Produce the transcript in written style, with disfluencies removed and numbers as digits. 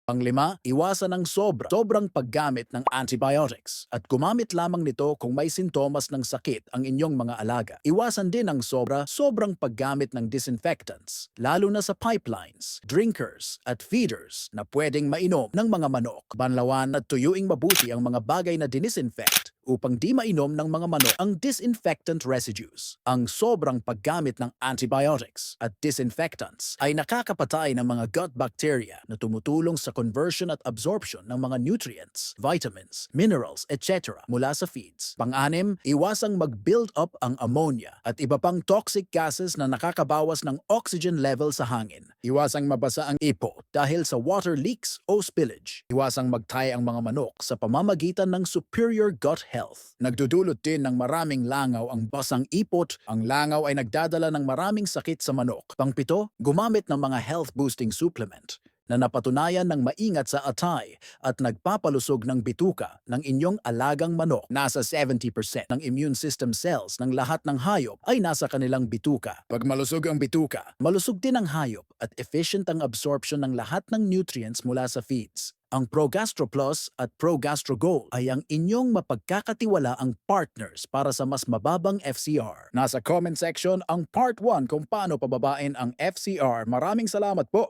Panglima, iwasan ng sobrang paggamit ng antibiotics at gumamit lamang nito kung may sintomas ng sakit ang inyong mga alaga. Iwasan din ang sobrang paggamit ng disinfectants, lalo na sa pipelines, drinkers at feeders na pwedeng mainom ng mga manok. Banlawan at tuyuing mabuti ang mga bagay na dinisinfect upang di mainom ng mga manok ang disinfectant residues. Ang sobrang paggamit ng antibiotics at disinfectants ay nakakapatay ng mga gut bacteria na tumutulong sa conversion at absorption ng mga nutrients, vitamins, minerals, etc. mula sa feeds. Pang-anim, iwasang mag-build up ang ammonia at iba pang toxic gases na nakakabawas ng oxygen level sa hangin. Iwasang mabasa ang ipo dahil sa water leaks o spillage. Iwasang magtay ang mga manok sa pamamagitan ng superior gut health. Nagdudulot din ng maraming langaw ang basang ipot. Ang langaw ay nagdadala ng maraming sakit sa manok. Pangpito, gumamit ng mga health-boosting supplement na napatunayan ng maingat sa atay at nagpapalusog ng bituka ng inyong alagang manok. Nasa 70% ng immune system cells ng lahat ng hayop ay nasa kanilang bituka. Pag malusog ang bituka, malusog din ang hayop at efficient ang absorption ng lahat ng nutrients mula sa feeds. Ang ProGastro Plus at ProGastro Gold ay ang inyong mapagkakatiwalaang partners para sa mas mababang FCR. Nasa comment section ang part 1 kung paano pababain ang FCR. Maraming salamat po!